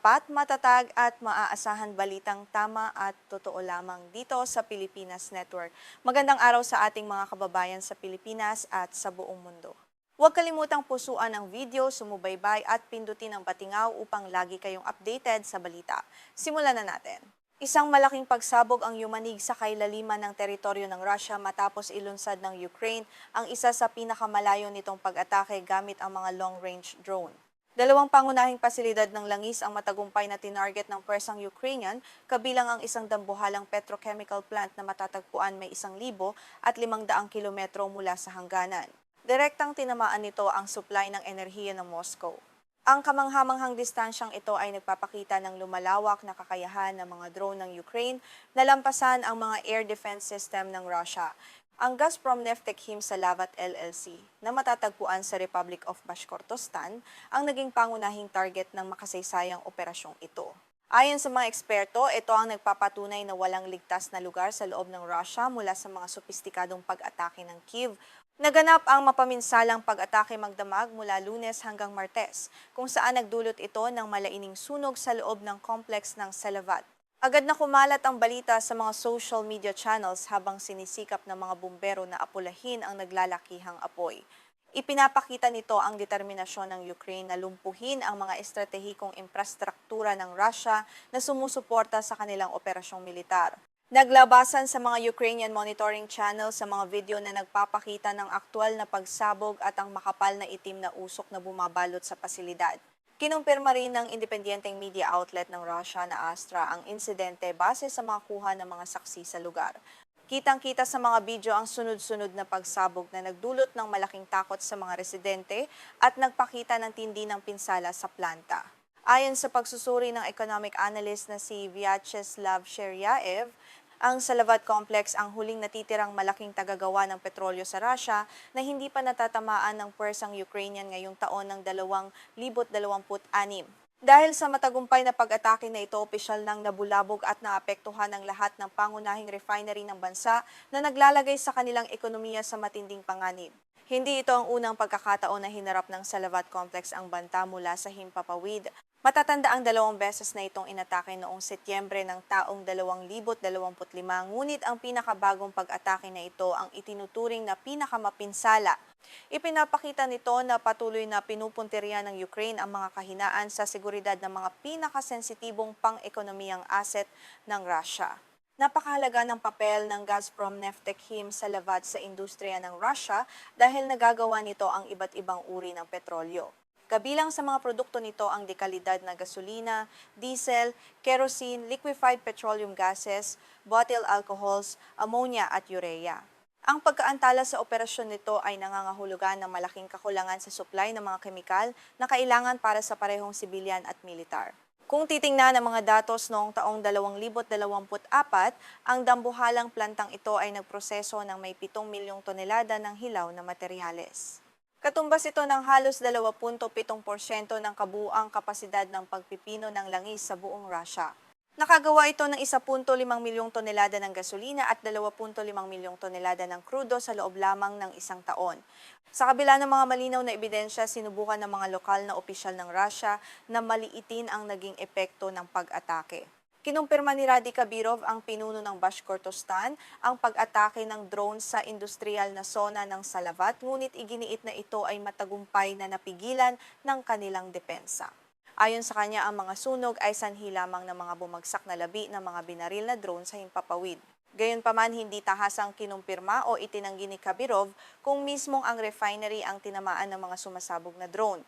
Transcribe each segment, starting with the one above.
tapat, matatag at maaasahan balitang tama at totoo lamang dito sa Pilipinas Network. Magandang araw sa ating mga kababayan sa Pilipinas at sa buong mundo. Huwag kalimutang pusuan ang video, sumubaybay at pindutin ang patingaw upang lagi kayong updated sa balita. Simulan na natin. Isang malaking pagsabog ang yumanig sa kailaliman ng teritoryo ng Russia matapos ilunsad ng Ukraine ang isa sa pinakamalayo nitong pag-atake gamit ang mga long-range drone. Dalawang pangunahing pasilidad ng langis ang matagumpay na tinarget ng pwersang Ukrainian, kabilang ang isang dambuhalang petrochemical plant na matatagpuan may 1,500 kilometro mula sa hangganan. Direktang tinamaan nito ang supply ng enerhiya ng Moscow. Ang kamanghamanghang distansyang ito ay nagpapakita ng lumalawak na kakayahan ng mga drone ng Ukraine na lampasan ang mga air defense system ng Russia. Ang Gazprom Neftekhim Salavat LLC na matatagpuan sa Republic of Bashkortostan ang naging pangunahing target ng makasaysayang operasyong ito. Ayon sa mga eksperto, ito ang nagpapatunay na walang ligtas na lugar sa loob ng Russia mula sa mga sopistikadong pag-atake ng Kyiv. Naganap ang mapaminsalang pag-atake magdamag mula Lunes hanggang Martes, kung saan nagdulot ito ng malaining sunog sa loob ng complex ng Salavat. Agad na kumalat ang balita sa mga social media channels habang sinisikap ng mga bumbero na apulahin ang naglalakihang apoy. Ipinapakita nito ang determinasyon ng Ukraine na lumpuhin ang mga estratehikong infrastruktura ng Russia na sumusuporta sa kanilang operasyong militar. Naglabasan sa mga Ukrainian monitoring channel sa mga video na nagpapakita ng aktwal na pagsabog at ang makapal na itim na usok na bumabalot sa pasilidad. Kinumpirma rin ng independenteng media outlet ng Russia na Astra ang insidente base sa mga kuha ng mga saksi sa lugar. Kitang-kita sa mga video ang sunod-sunod na pagsabog na nagdulot ng malaking takot sa mga residente at nagpakita ng tindi ng pinsala sa planta. Ayon sa pagsusuri ng economic analyst na si Vyacheslav Cheryaev, ang Salavat Complex ang huling natitirang malaking tagagawa ng petrolyo sa Russia na hindi pa natatamaan ng pwersang Ukrainian ngayong taon ng 2026. Dahil sa matagumpay na pag-atake na ito, opisyal nang nabulabog at naapektuhan ang lahat ng pangunahing refinery ng bansa na naglalagay sa kanilang ekonomiya sa matinding panganib. Hindi ito ang unang pagkakataon na hinarap ng Salavat Complex ang banta mula sa himpapawid. Matatanda ang 2 beses na itong inatake noong Setyembre ng taong 2025, ngunit ang pinakabagong pag-atake na ito ang itinuturing na pinakamapinsala. Ipinapakita nito na patuloy na pinupuntirya ng Ukraine ang mga kahinaan sa seguridad ng mga pinakasensitibong pang-ekonomiyang asset ng Russia. Napakahalaga ng papel ng Gazprom Neftekhim Salavat sa industriya ng Russia dahil nagagawa nito ang iba't ibang uri ng petrolyo. Kabilang sa mga produkto nito ang dekalidad na gasolina, diesel, kerosene, liquefied petroleum gases, butyl alcohols, ammonia at urea. Ang pagkaantala sa operasyon nito ay nangangahulugan ng malaking kakulangan sa supply ng mga kemikal na kailangan para sa parehong sibilyan at militar. Kung titingnan ang mga datos noong taong 2024, ang dambuhalang plantang ito ay nagproseso ng may 7 milyong tonelada ng hilaw na materyales. Katumbas ito ng halos 2.7% ng kabuuang kapasidad ng pagpipino ng langis sa buong Russia. Nakagawa ito ng 1.5 milyong tonelada ng gasolina at 2.5 milyong tonelada ng krudo sa loob lamang ng isang taon. Sa kabila ng mga malinaw na ebidensya, sinubukan ng mga lokal na opisyal ng Russia na maliitin ang naging epekto ng pag-atake. Kinumpirma ni Radi Kabirov, ang pinuno ng Bashkortostan, ang pag-atake ng drone sa industrial na zona ng Salavat, ngunit iginiit na ito ay matagumpay na napigilan ng kanilang depensa. Ayon sa kanya, ang mga sunog ay sanhi lamang ng mga bumagsak na labi ng mga binaril na drone sa himpapawid. Gayunpaman, hindi tahasang kinumpirma o itinanggi ni Kabirov kung mismong ang refinery ang tinamaan ng mga sumasabog na drone.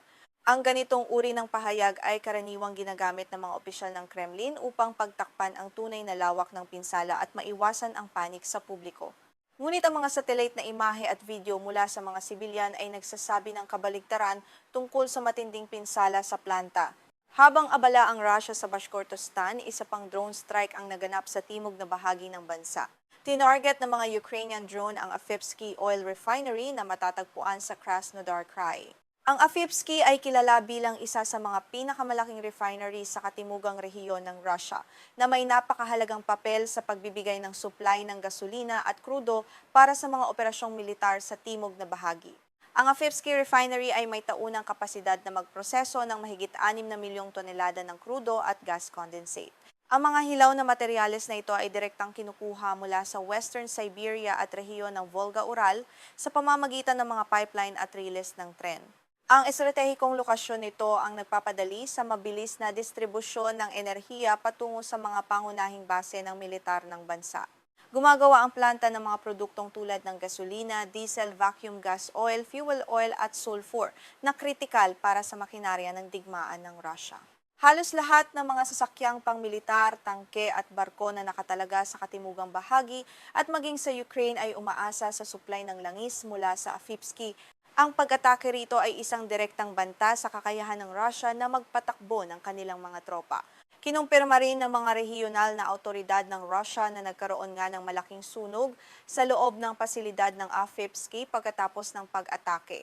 Ang ganitong uri ng pahayag ay karaniwang ginagamit ng mga opisyal ng Kremlin upang pagtakpan ang tunay na lawak ng pinsala at maiwasan ang panik sa publiko. Ngunit ang mga satellite na imahe at video mula sa mga sibilyan ay nagsasabi ng kabaligtaran tungkol sa matinding pinsala sa planta. Habang abala ang Russia sa Bashkortostan, isa pang drone strike ang naganap sa timog na bahagi ng bansa. Tinarget ng mga Ukrainian drone ang Afipsky Oil Refinery na matatagpuan sa Krasnodar Krai. Ang Afipsky ay kilala bilang isa sa mga pinakamalaking refinery sa katimugang rehiyon ng Russia na may napakahalagang papel sa pagbibigay ng supply ng gasolina at krudo para sa mga operasyong militar sa timog na bahagi. Ang Afipski Refinery ay may taunang kapasidad na magproseso ng mahigit 6 na milyong tonelada ng krudo at gas condensate. Ang mga hilaw na materyales na ito ay direktang kinukuha mula sa Western Siberia at rehiyon ng Volga-Ural sa pamamagitan ng mga pipeline at riles ng tren. Ang estratehikong lokasyon nito ang nagpapadali sa mabilis na distribusyon ng enerhiya patungo sa mga pangunahing base ng militar ng bansa. Gumagawa ang planta ng mga produktong tulad ng gasolina, diesel, vacuum gas oil, fuel oil at sulfur na kritikal para sa makinarya ng digmaan ng Russia. Halos lahat ng mga sasakyang pangmilitar, tangke at barko na nakatalaga sa katimugang bahagi at maging sa Ukraine ay umaasa sa supply ng langis mula sa Afipski. Ang pag-atake rito ay isang direktang banta sa kakayahan ng Russia na magpatakbo ng kanilang mga tropa. Kinumpirma rin ng mga rehiyonal na autoridad ng Russia na nagkaroon nga ng malaking sunog sa loob ng pasilidad ng Afipski pagkatapos ng pag-atake.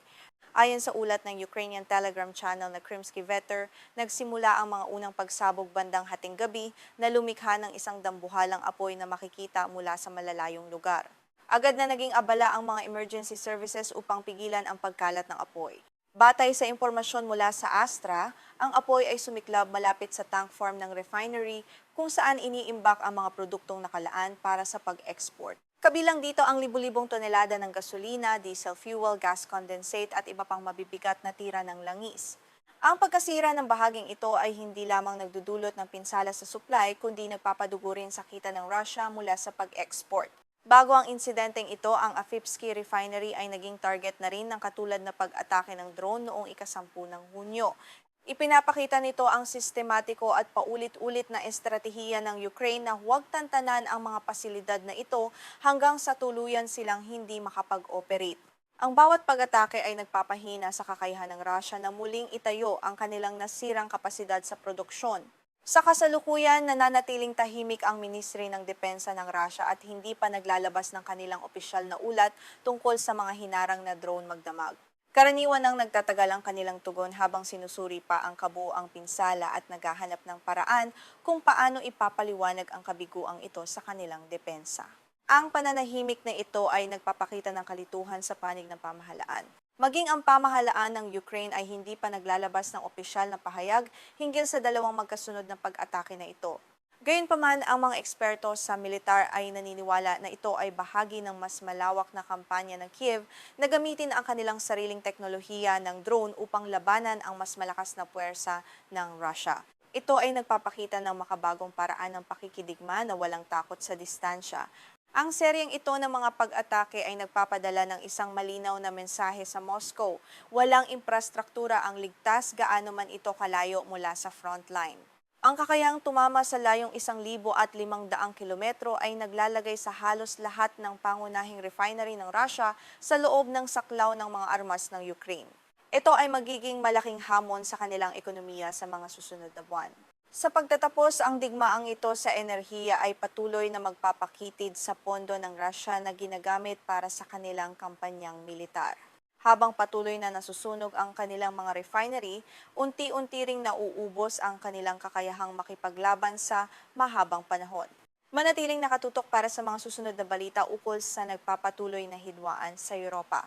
Ayon sa ulat ng Ukrainian Telegram channel na Krymsky Veter, nagsimula ang mga unang pagsabog bandang hating gabi na lumikha ng isang dambuhalang apoy na makikita mula sa malalayong lugar. Agad na naging abala ang mga emergency services upang pigilan ang pagkalat ng apoy. Batay sa impormasyon mula sa Astra, ang apoy ay sumiklab malapit sa tank farm ng refinery kung saan iniimbak ang mga produktong nakalaan para sa pag-export. Kabilang dito ang libu-libong tonelada ng gasolina, diesel fuel, gas condensate at iba pang mabibigat na tira ng langis. Ang pagkasira ng bahaging ito ay hindi lamang nagdudulot ng pinsala sa supply kundi nagpapadugo rin sa kita ng Russia mula sa pag-export. Bago ang insidenteng ito, ang Afipski Refinery ay naging target na rin ng katulad na pag-atake ng drone noong ika-10 ng Hunyo. Ipinapakita nito ang sistematiko at paulit-ulit na estratehiya ng Ukraine na huwag tantanan ang mga pasilidad na ito hanggang sa tuluyan silang hindi makapag-operate. Ang bawat pag-atake ay nagpapahina sa kakayahan ng Russia na muling itayo ang kanilang nasirang kapasidad sa produksyon. Sa kasalukuyan, nananatiling tahimik ang Ministry ng Depensa ng Russia at hindi pa naglalabas ng kanilang opisyal na ulat tungkol sa mga hinarang na drone magdamag. Karaniwan ang nagtatagal ang kanilang tugon habang sinusuri pa ang kabuoang pinsala at naghahanap ng paraan kung paano ipapaliwanag ang kabiguang ito sa kanilang depensa. Ang pananahimik na ito ay nagpapakita ng kalituhan sa panig ng pamahalaan. Maging ang pamahalaan ng Ukraine ay hindi pa naglalabas ng opisyal na pahayag hinggil sa dalawang magkasunod na pag-atake na ito. Gayunpaman, ang mga eksperto sa militar ay naniniwala na ito ay bahagi ng mas malawak na kampanya ng Kiev na gamitin ang kanilang sariling teknolohiya ng drone upang labanan ang mas malakas na puwersa ng Russia. Ito ay nagpapakita ng makabagong paraan ng pakikidigma na walang takot sa distansya. Ang seryeng ito ng mga pag-atake ay nagpapadala ng isang malinaw na mensahe sa Moscow. Walang infrastruktura ang ligtas gaano man ito kalayo mula sa frontline. Ang kakayahang tumama sa layong 1,500 kilometro ay naglalagay sa halos lahat ng pangunahing refinery ng Russia sa loob ng saklaw ng mga armas ng Ukraine. Ito ay magiging malaking hamon sa kanilang ekonomiya sa mga susunod na buwan. Sa pagtatapos, ang digmaang ito sa enerhiya ay patuloy na magpapakitid sa pondo ng Russia na ginagamit para sa kanilang kampanyang militar. Habang patuloy na nasusunog ang kanilang mga refinery, unti-unti ring nauubos ang kanilang kakayahang makipaglaban sa mahabang panahon. Manatiling nakatutok para sa mga susunod na balita ukol sa nagpapatuloy na hidwaan sa Europa.